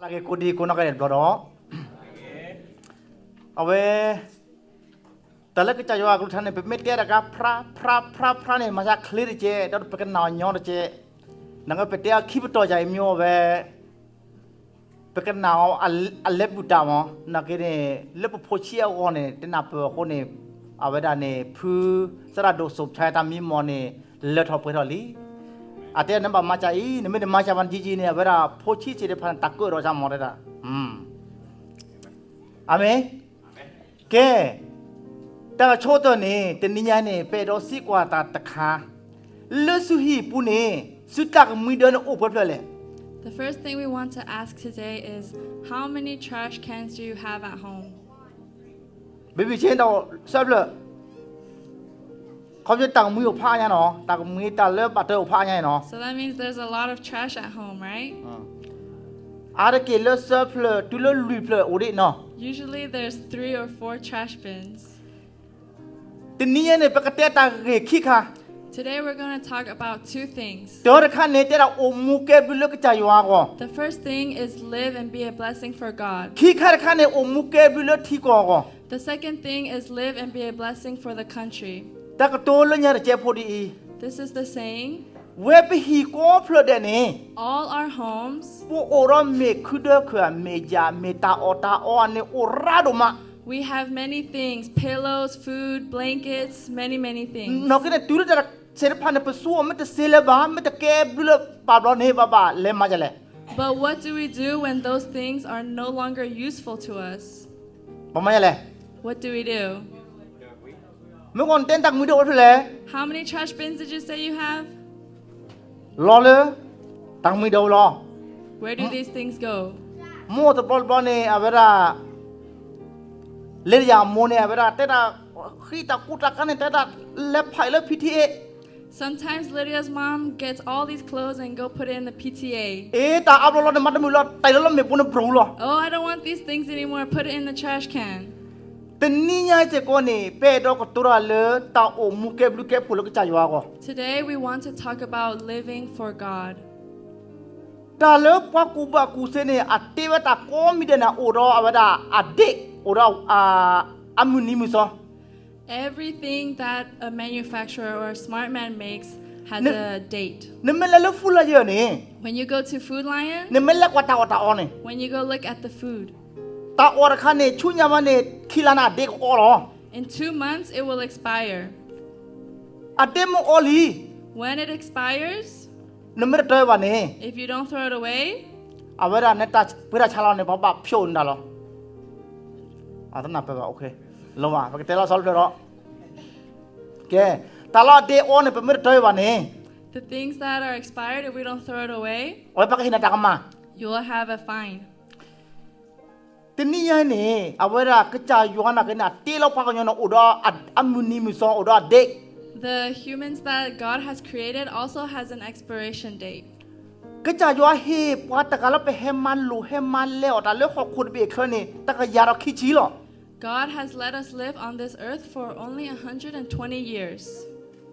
Lagi kudi kuna kaya dodo. Awe, tala kita jawab aku thane pemit dia dah pra ni masa clear je, dah pakai naonyo je. Nangga petia kibuto jai mio we, pakai nao alep buta mo, nak ini lep pocia one, tenap one, awe dah ni pu serado sop cai tami mo ni let hop perali. Ada nampak macam ini, ni macam mana jiji ni, awe dah poci je depan takut roja mo dah. Amin. Ke, tak contoh ni, teninya ni, pedo si kuat tak kah, lesuhi pune, suka kemudian upper play. The first thing we want to ask today is, how many trash cans do you have at home? Baby, saya tahu, sebab kau je tak mui upah nya no, tak mui tak le pater upah nya no. So that means there's a lot of trash at home, right? Ada ke le sebab tu le lui play uri no. Usually there's 3 or 4 trash bins. Teninya ni pakai tak ke kika. Today we're going to talk about 2 things. Dia kan ni dia umuke bulu kecayuan ko. The first thing is live and be a blessing for God. Kika kan ni umuke bulu tiko ko. The second thing is live and be a blessing for the country. Tak tolong nya je podi. This is the saying, Web hi ko plode ni. all our homes, Po orang me kuda kua meja meta ota one orado ma. we have many things, pillows, food, blankets, many things. No kena turu cara serpan pesuo mete seleba mete ke bulu pablo ni baba le majale. But what do we do when those things are no longer useful to us? Pamajale. What do we do? Mukon ten tak muda le. How many trash bins did you say you have? Lo le. Tak muda lo. Where do these things go? Mo to bol ni avera. Le ya mo ni avera tera kita kuta kan tera le pai le PTA. Sometimes Lydia's mom gets all these clothes and go put it in the PTA. Ta ablo lo ni mata mulo tai lo me pun bro lo. Oh, I don't want these things anymore. Put it in the trash can. Teninya je ko ni pedo ko tura le ta o muke blu ke pulo ke chaywa ko. Today we want to talk about living for God. Ta le pa ku ba ku se ni atewa ta ko mi de na oro avada adik oro amuni muso. Everything that a manufacturer or a smart man makes has No. a date. Ni mele le fula je ni. When you go to Food Lion, Ni mele ko ta on ni. when you go look at the food, Ta ora kan ni chunya ma ni kilana dek oro. in 2 months it will expire. Ademo oli. When it expires, Ni mere toy ba ni. if you don't throw it away, Avera ne ta pira chala ni baba phyo nda lo. Adana pe ba okay. Lo ma pa ke tela sol ro. Ke ta lo de on ni pe mere toy ba ni. the things that are expired, if we don't throw it away, Oi pa ke hina ta kama. you will have a fine. Teniya ni avera kecayuan na kena telo pa kanyo na udo amuni muso udo dek. The humans that God has created also has an expiration date. Kecayuan he pa ta kala pe heman le ota le ho khud be khani ta ka yaro khichi lo. God has let us live on this earth for only 120 years.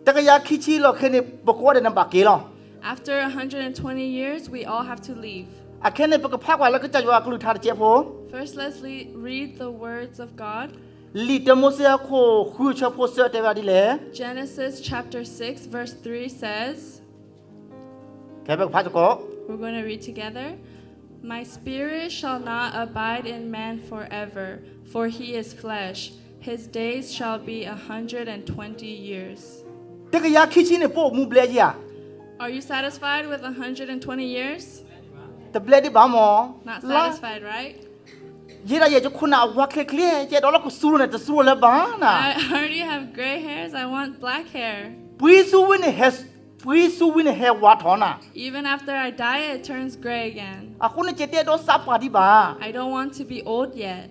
Ta ka ya khichi lo khani boko de na ba ke lo. After 120 years, we all have to leave. A khani pe ka phak wa le kecayuan klu thar che pho. First, let's read the words of God. Li te mo se ko khu che pho se te ba di le. Genesis chapter 6, verse 3 says, Ke pe pha ko. we're going to read together. My spirit shall not abide in man forever, for he is flesh. His days shall be 120 years. Te ka ya khichi ni po mu ble ya. Are you satisfied with 120 years? Te ble di ba mo. Not La satisfied, right? Jira ye jo khuna wa kle kle je do lo ko suru ne te suru le ba na. I already have gray hairs. I want black hair. Pui su win he wa thona. Even after I die, it turns gray again. Aku ne chete do sa pa di ba. I don't want to be old yet.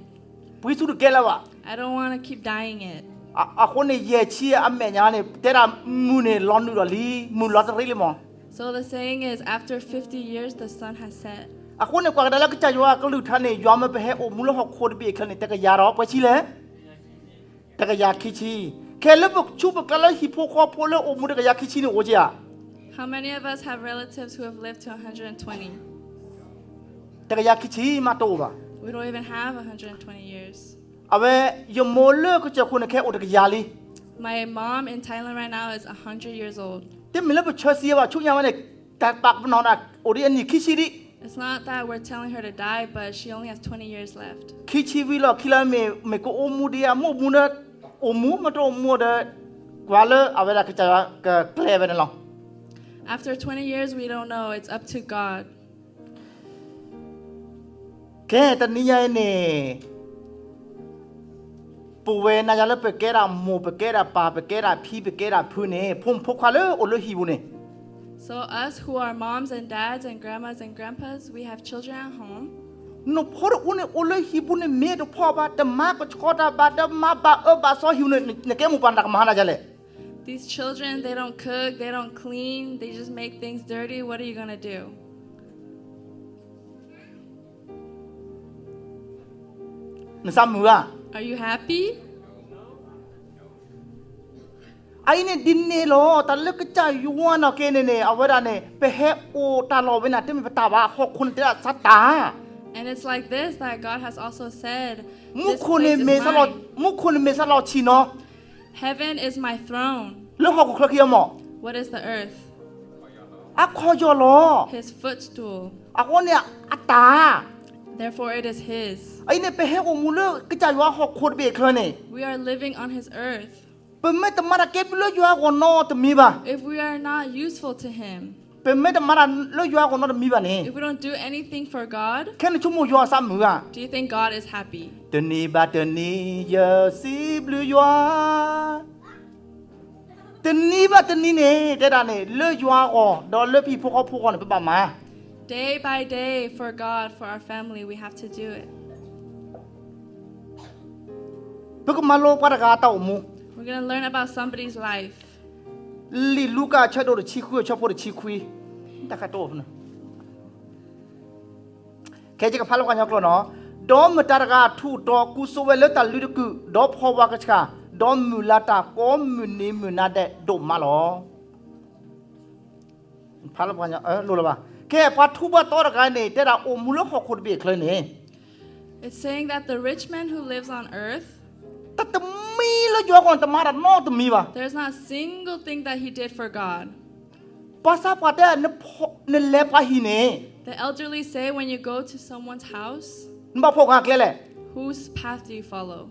Pui su ke la wa. I don't want to keep dyeing it. Aku ne ye chi a me nya ne te ra mu ne lon nu do li mu lo ri le mo. So the saying is, after 50 years, the sun has set. Aku ne kwa da la ka cha yo ka lu tha ne yo ma pe he o mu lo ho kho bi khle ne te ka ya ro pa chi le. Te ka ya ki chi. Ke le bu chu bu ka la hi pho kho pho le o mu te ka ya ki chi ne o ja. How many of us have relatives who have lived to 120? แต่ก็อยากคิดชีมาโตบ่ We don't even have 120 years. เอาไว้ยมโมเลก็จะคุณแค่อุตกยาลี My mom in Thailand right now is 100 years old. แต่มีแล้วไปเชื่อเสียว่าชุกยามวันเนี่ยแต่ปากนอนอ่ะโอดีอันนี้คิดชีดิ It's not that we're telling her to die, but she only has 20 years left. คิดชีวิลคิลาเมก็โอมูเดียโมมูนะโอมูมาโตโมเดกว่าเลยเอาไว้ละก็จะก็แกล้ไปนั่นหรอ After 20 years, we don't know. It's up to God. แค่ตอนนี้ยัยเนี่ยปูเวน่าจะเลิกไปแก่ละโมไปแก่ละปาไปแก่ละพี่ไปแก่ละพื้นเนี่ยพุ่มพกควาเลยโอเลยหิวเนี่ย So us who are moms and dads and grandmas and grandpas, we have children at home. นพอร์อุเนี่ยโอเลยหิวเนี่ยเมียตัวพ่อบ้าแต่มาก็ชอดาบ้าแต่มาบ้าบ้าซอหิวเนี่ยแกมุปันดักมาหาจะเลย These children, they don't cook, they don't clean, they just make things dirty. What are you going to do? นี่ซ้ำมืออ่ะ Are you happy? ไอ้เนี่ยดินเนี่ยหรอแต่เลิกก็จะอยู่ว่าเนาะแกเนี่ยเอาไว้ได้เนี่ยไปเฮโอตาลอไว้น่ะที่มันตาว่าหกคนที่สัตตา And it's like this that God has also said, มุข this คนเนี่ย place เม is สลอ mine. มุขคนเนี่ยเมสลอชีเนาะ Heaven is my throne. แล้วหกคนเคียวหมอ What is the earth? อะคอยอหรอ His footstool. อะคนเนี่ยอัตตา Therefore it is His. ไอ้เนี่ยไปเฮโอมูเลก็จะอยู่ว่าหกคนเบรกเลยเนี่ย We are living on His earth. เป็นไม่แต่มาได้เก็บเลือดอยู่ว่าคนนอจะมีป่ะ If we are not useful to Him, เป็นไม่แต่มาได้เลือดอยู่ว่าคนนอจะมีป่ะเนี่ย if we don't do anything for God, แค่ในชั่วโมงอยู่ว่าซ้ำมืออ่ะ do you think God is happy? เดนี่บาเดนี่เยสิบลือยู่ว่าเดนี่บาเดนี่เนี่ยเดี๋ยวเนี่ยเลือดอยู่ว่าอ๋อดอเลือดพี่พวกเขาพวกเขาเนี่ยเป็นแบบมา Day by day for God, for our family, we have to do it. เพื่อมาโลกปรากาเต่ามู We're going to learn about somebody's life. ลีลูกาชอบโดดชีคุยชอบพูดชีคุยแต่ข้าโตนะแค่จะกับพระลูกกันยกเนาะดอมตารากาทูดอกุสเวลตัลลุดกุดอพอวากชกาดอมมุลาตาโกมุนีมุนาเดดอมาลอพระลูกกันยรู้ละป่ะแค่พัทุบะตอรากาเนี่ยแต่เราโอมุลหกคนเบียกเลยเนี่ย It's saying that the rich man who lives on earth, แต่ตมีแล้วอยู่ก่อนตมาระนอตมีป่ะ there's not a single thing that he did for God. ภาษาปาเตนเนเลปะฮีเน่ The elderly say when you go to someone's house, นบ่พกหักเลยแหละ whose path do you follow?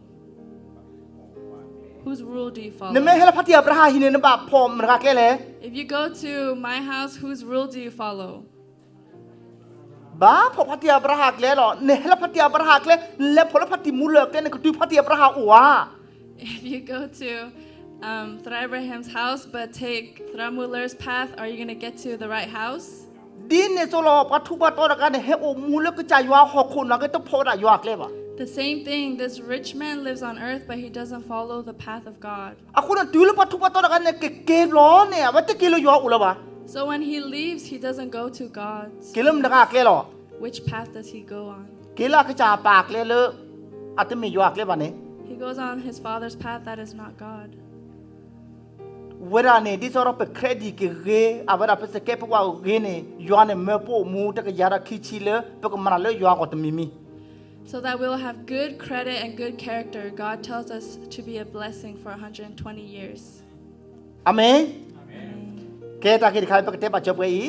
Whose rule do you เน follow? เมเฮลพัทยาประหาฮีเน่นบ่พอมรักเลยแหละ If you go to my house, whose rule do you follow? บ้าพอพัทยาประหากเลยหรอเนเฮลพัทยาประหากเลยและพลพัทยมูเลิกเลยก็ดูพัทยาประหาอัว If you go to Thrabraham's house but take Thramuller's path, are you going to get to the right house? ดินเนี่ยโซโลปัทุบะตอรกันเฮโอมูเลิกก็ใจว่าหกคนแล้วก็ต้องพอได้ยากเลยว่ะ The same thing, this rich man lives on earth, but he doesn't follow the path of God. อะคุณดูแล้วปัทุบะตอรกันเนี่ยเกล้อเนี่ยว่าจะเกล้อยอุละวะ So when he leaves, he doesn't go to God's. เกล้มดักเลยหรอ Which path does he go on? เกล้าก็จะปากเลยเลยอาจจะไม่ยากเลยว่ะเนี่ย He goes on his father's path that is not God. เวลาเนี่ยที่เราไปเครดิตเกย์เอาเวลาไปสเก็ตพวกว่าเกย์เนี่ยย้อนเนี่ยเมื่อพวกมูแต่ก็ยาระคิดชีเลยพวกมันเลยย้อนก็ต้องมี So that we'll have good credit and good character, God tells us to be a blessing for 120 years. อาเมนเกตาคิดใครปกติปัจจุบันอี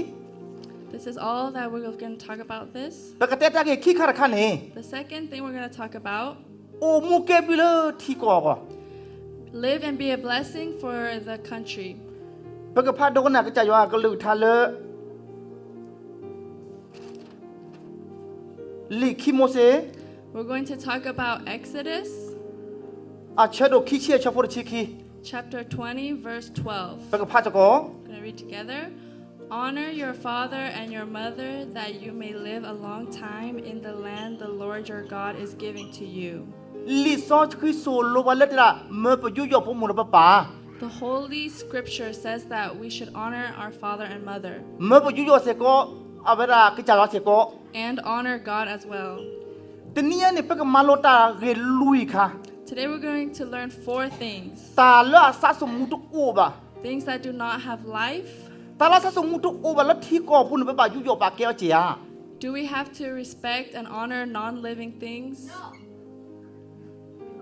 This is all that we're going to talk about this. ปกติตาคิดขี้ขราดขันเนี่ย The second thing we're going to talk about, โอ้มูเก็บไปเลยที่ก่อก็ live and be a blessing for the country. ปกติพาดกันนะก็จะย้อนก็ลือทาเลยลิขิโมเส We're going to talk about Exodus อาเชดขี้เชี่ยชอบพูดชี้ขี้ chapter 20, verse 12. ปกติพาจะก็ I'm going to read together. Honor your father and your mother that you may live a long time in the land the Lord your God is giving to you. ลิซอคือโซโลวันเลตระเมื่อไปยุ่ยพวกมูลปะป่า The Holy Scripture says that we should honor our father and mother เมื่อไปยุ่ยเสก็เอาเวลาก็จะรอเสก็ and honor God as well. แต่เนี่ยเนี่ยเป็นกับมาโลตาเรลุยค่ะ Today we're going to learn 4 things. ตาเลือสะสมมุตุโอบะ Things that do not have life. ตาละสะสมมุตุโอบะแล้วที่ก่อปุ่นไปบ่ายุโยปากแก้วเจีย Do Do we have to respect and honor non-living things?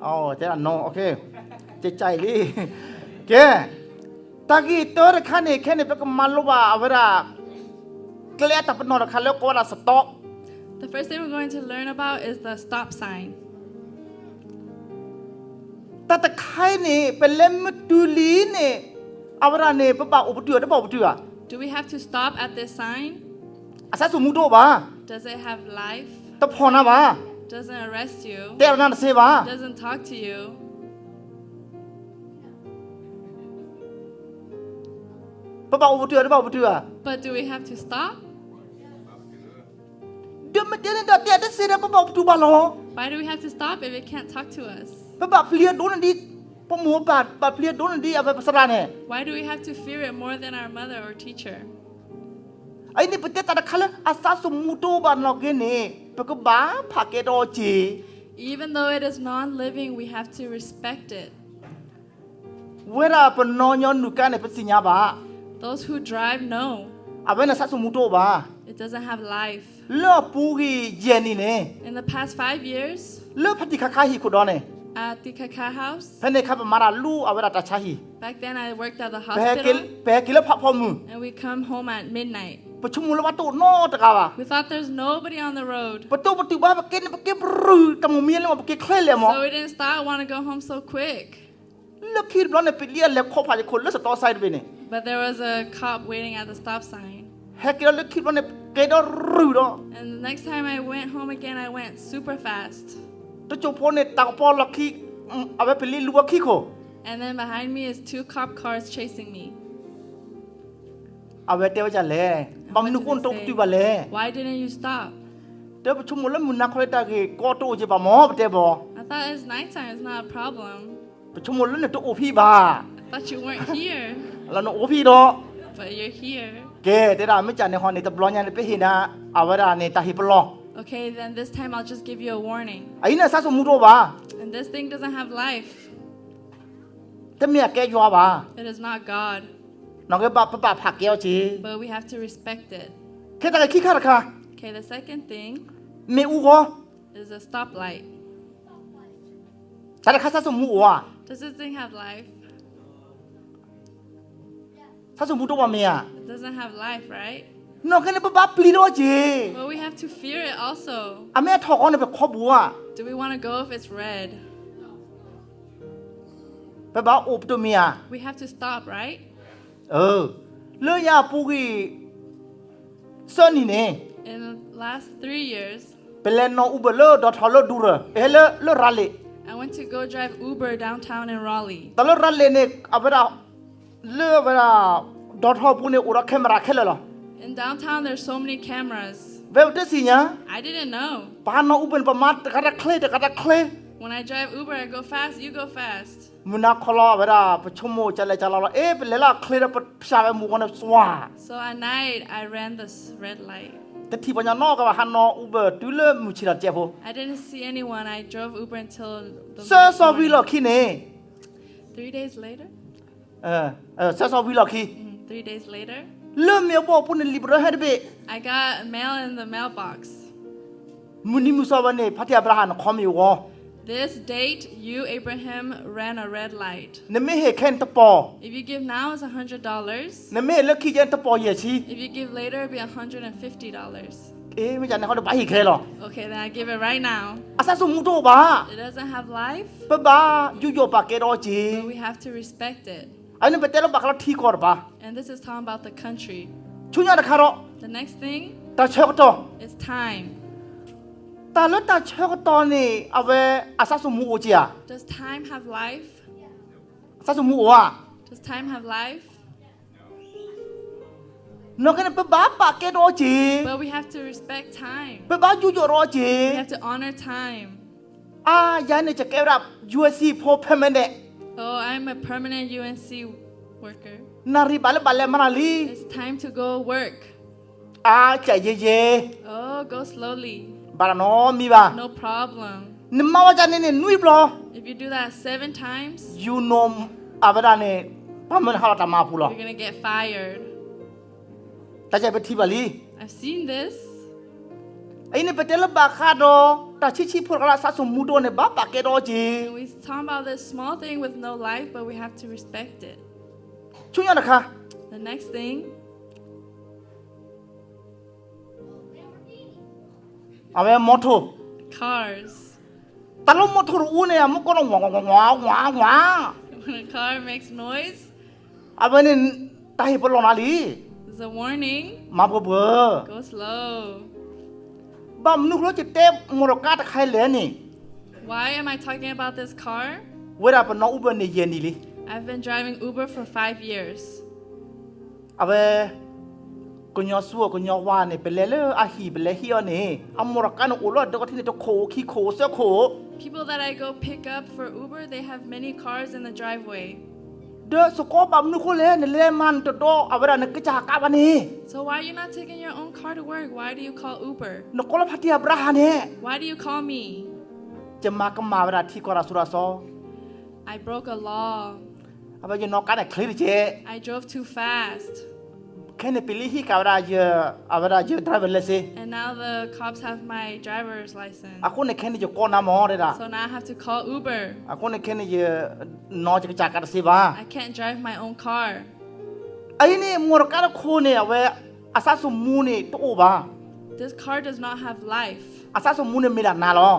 อ๋อเจ้าน้องโอเคเจ๊ใจลีแกตากี้ตัวเด็กขันนี่แค่นี้เป็นกมันรู้ว่าเอาเวลาเกลียดแต่เป็นนอนขันแล้วก็ว่าสต็อก The first thing we're going to learn about is the stop sign. แต่ตะไคร่นี่เป็นเล่มดูลีนี่เอาเวลานี่เป็นบ่าวอุปถัมภ์ได้บ่าวอุปถัมภ์ Do we have to stop at this sign? อาศัยสมมุติว่า Does it have life? แต่พอนะว่า Doesn't arrest you? แต่เรานั่นเสียว่า Doesn't talk to you? เป็นบ่าวอุปถัมภ์ได้บ่าวอุปถัมภ์ But do we have to stop? เดี๋ยวมันเดี๋ยวนี่เดี๋ยวได้เสียได้เป็นบ่าวอุปถัมภ์บ้าหรอ Why do we have to stop if it can't talk to us? เป็นบ่าวเพลียโดนอันดีพวกหมูบาดเพลียโดนอันดีเอาไปภาษาเนี่ย Why do we have to fear it more than our mother or teacher? ไอ้นี่เป็นแต่ตะไคร่อาศัยสมมุติบ้านเราแค่นี้เป็นก็บ้าผักเกดอจี Even though it is non-living, we have to respect it. เวลาเป็นนอนย้อนหนูกันเนี่ยเป็นสิ่งยาบ้า Those who drive know เอาไว้ในสัตว์สมมุติบ้า it doesn't have life. เลือปูกีเย็นนี่เนี่ย In the past 5 years, เลือพัติคาคาฮีขุดอนเนี่ย at the Kaka house, เพื่อนเนี่ยขับมาราลูเอาเวลาตัดชาฮี back then I worked at the แปกิล hospital, แปกิลแล้วพักพอมือ and we come home at midnight. ประชุมมูลวัตถุนอตะกาวะ We thought there's nobody on the road, ประตูบ้าปะเกนปะเกบรือตะมูเมียนเลยปะเกเคลื่อนเลยมั้ง so we didn't stop. Want to go home so quick. เลือคิดร้อนเนี่ยไปเลี้ยนแล้วข้อผ่านคนเลือสตอไซด์ไปเนี่ย But there was a cop waiting at the stop sign. แฮกิลแล้วคิดว่าเนี่ยเกดอรือดอ And the next time I went home again, I went super fast. ตัวโจพอเนี่ยตากปอลักขี้เอาไว้ไปเลี้ยนลูกขี้โค And then behind me is 2 cop cars chasing me. เอาไว้เตวจะเล่บางนึกคนตกตีบาเล่ Why didn't you stop? เตวประชุมมูลมุนนักคอยตากีก็โตจะบะหมอเตบอ I thought it's nighttime. It's not a problem. ประชุมมูลเนี่ยตัวโอพี่บา I thought you weren't here, แล้วโอพี่ดอ but you're here. เกเดราไม่จันในฮอนในตะบลอนยันไปเห็นนะเอาไว้ดาในตาฮิปลอ Okay, then this time I'll just give you a warning. ไอ้เนี่ยซาสมุโรบา And this thing doesn't have life. แต่เมียแกยัวบา It is not God, น้องก็บาปะผักแก้วจี but we have to respect it. แค่ตาขี้ข้าราคา Okay, the second thing เมอูก็ is a stoplight. แต่ข้าซาสมุอ่ะ Does this thing have life? ซาสมุโรบาเมีย It doesn't have life, right? น้องแค่เนี่ยปะปลีโดจี But we have to fear it also. อ่ะแม่ถอกออนเนี่ยแบบครอบบัว Do we want to go if it's red? ไปบ้าอุบตัวเมีย We have to stop, right? เลือยาปูกีเส้นนี่เนี่ย In the last 3 years, เป็นเลนนออุเบเลอร์ดอทฮอลเลอร์ดูเรเลอรัลเล I went to go drive Uber downtown in Raleigh. ตลอดรัลเลเนี่ยเอาเวลาเลือเวลาดอทฮอลปูเนี่ยอุระแคมราแค่เลยหรอ In downtown, there's so many cameras. เวลเตสิเนี่ย I didn't know. ปานนออุเป็นประมาณกระดักเคลกระดักเคล When I drive Uber, I go fast, you go fast. มุนักคลอเวลาประชุมโมจะเลยจะเราเป็นเลล่าเคลร์ประชาไปมูกันสว่า So at night, I ran this red light. แต่ที่ปัญญานอกกับฮันนออุเบอร์ดูเลมุชิระเจ็บ I didn't see anyone. I drove Uber until the เซอร์ next ซอวิล morning. คีเนี่ย 3 days later? เซอร์ซอวิลคี 3 days later, เริ่มมีบอกปุ่นลิบร์เฮดเบ I got mail in the mailbox. มุนิมุสาวเนี่ยพัทยาบราฮันคอมิว This date, you, Abraham, ran a red light. นไม่เห็นแค่ตะปอ If you give now, it's $100. นไม่เห็นเลือกขี้เจนตะปอเยชี If you give later, it'll be $150. ไม่จันเขาจะไปหิเคลหรอ Okay, then I give it right now. อาซาสมุโตบ้า It doesn't have life, ปะบ้ายุโยปากเกดอจี but we have to respect it. ไอ้นี่เป็นเตลบักเราทีก่อนบ้า And this is talking about the country. ชุนยาตะคารอ The next thing ตาเชกตอ is time. ตาแล้วตาเชกตอนี่เอาไว้อาซาสมุโอจีอะ Does time have life? อาซาสมุโออะ Does time have life? นอกจากนั้นปะบ้าปากเกดอจี But we have to respect time. ปะบ้ายุโยรอจี We have to honor time. ยายเนี่ยจะเก็บรับ USC พอเพมเน Oh, I'm a permanent UNC worker. นารีบาลบาลมานาลี It's time to go work. ใจเย่ Oh, go slowly. บาลานอมีบ้า No problem. นิมมาวาจานี่นุยบลอ If you do that 7 times, you know อาเวลาเนี่ยพมันฮาราตามาพูลอ you're going to get fired. แต่ใจเป็นที่บาลี I've seen this. ai ne petela ba kha do ta chi phol kala sa sum mu do ne ba pa ke do ji And we talk about this small thing with no life, but we have to respect it. chu ya na kha The next thing, ave moto cars. ta lo moto ru ne mo ko no wa When a car makes noise, ave ne ta hi polo na li it's a warning. ma bo bo Go slow. ba mnu lo chi te mo ro ka ta khai le ni Why am I talking about this car? we ra pa no uber ne yen ni li I've been driving Uber for 5 years. ave ko nyo su ko nyo wa ne pe le le a hi pe le hi o ne a mo ro ka no o lo do ko thi ne to ko ki ko se ko People that I go pick up for Uber, they have many cars in the driveway. de so ko ba mnu ko le ne le man to do ave ra ne ka cha ka ba ni So why are you not taking your own car to work? Why do you call Uber? no ko la phatia bra ha ne Why do you call me? je ma ka ma ba ra thi ko ra su ra so I broke a law. ave je no ka ne clear je I drove too fast. ke ne pe li hi ka ra je ave ra je driver le se And now the cops have my driver's license. a ko ne ke ne je ko na mo de da So now I have to call Uber. a ko ne ke ne je no je ka cha ka se ba I can't drive my own car. ai ni mo ro ka ko ne ave asa su mu ne to ba This car does not have life. asa su mu ne mi da na lo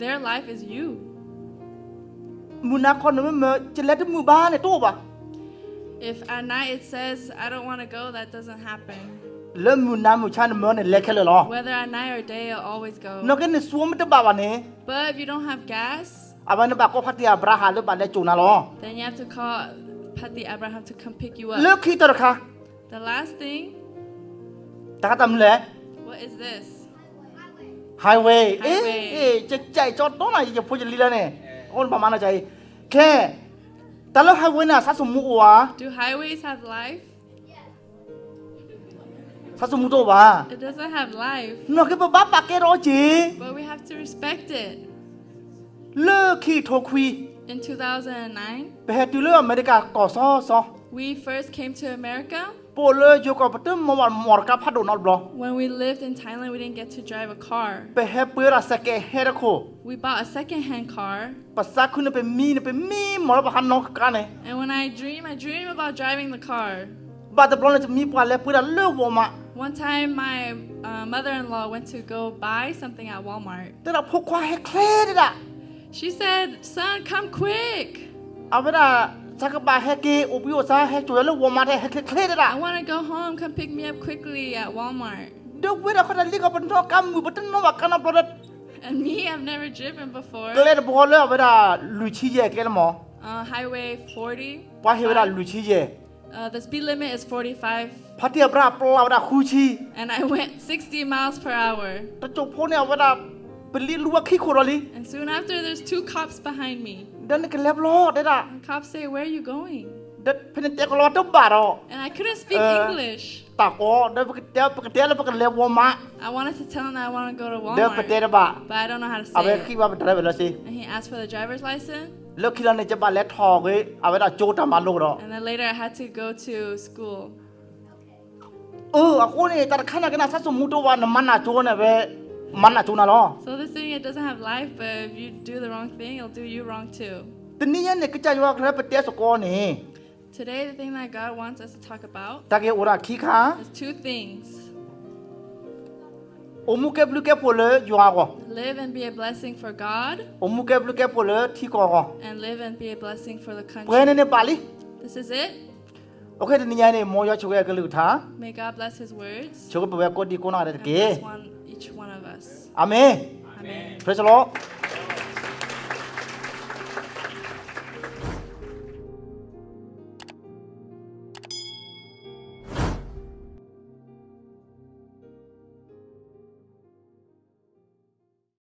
Their life is you. mu na ko no me je le de mu ba ne to ba If at night it says, I don't want to go, that doesn't happen. le mu na mu cha ne mo ne le ke le lo Whether at night or day, I'll always go. no ke ne su me te ba ba ne But if you don't have gas, ave ne ba ko phatia bra ha le ba le chu na lo then you have to call Patty Abraham to come pick you le up. ki to ka The last thing, ta ka tam le what is this? highway Highway. je chai cho to na je pho je li la ne on ba ma na chai ke ta lo highway na sa su mu wa Do highways have life? sa su mu to ba It doesn't have life, no ke ba pa ke ro ji but we have to respect it. le ki tho khui In 2009, pe he tu le america ko so we first came to America. po le jo ko pa te mo ka pha do no blo When we lived in Thailand, we didn't get to drive a car. pe he pe ra sa ke he ra ko We bought a second-hand car, pa sa khu ne pe mi mo ba han no ka ne and when I dream about driving the car. ba te blo ne mi pa le pu ra le wo ma One time, my mother-in-law went to go buy something at Walmart. te ra pho kwa he kle de da She said, "Son, come quick. a ve ra sa ka ba he ke o bi o sa he chu le wo ma de he kle de da I want to go home. Come pick me up quickly at Walmart." de we ra ko da li ka pa no ka mu ba te no ba ka na blo de And me, I've never driven before. kle de bo le a ve ra lu chi je ke le mo Highway 40. pa he ra lu chi je The speed limit is 45, pha ti bra plo da khu chi and I went 60 miles per hour. ta chu pho ne a ve ra pe li lu wa khi ko ro li And soon after, there's 2 cops behind me. de ne ke le blo de da And cops say, "Where are you going?" de pe ne te ko lo to ba ro And I couldn't speak English. ta ko de pe te le pe ke le wo ma I wanted to tell him that I want to go to de pe te Walmart, de ba but I don't know how to a ve say khi it. ba driver la si And he asked for the driver's license. le khi la ne je ba le tho ge a ve ra chu ta ma lo ro And then later, I had to go to school. a ko ne ta kha na ke na sa su mu to wa na man na chu ne ve man na chu na lo So this thing, it doesn't have life, but if you do the wrong thing, it'll do you wrong too. te ni ne ke cha yo ka pe te so ko ni Today, the thing that God wants us to talk about ta ke ora khi kha is 2 things. o mu ke blu ke po le yo go Live and be a blessing for God, o mu ke blu ke po le thi ko go and live and be a blessing for the pwe ne country. ne pa li This is it. okay te ni ne mo yo chu ke lu tha May God bless His words. chu ko pe ko di ko na de And ke bless each one of us. amen Amen. praise the lord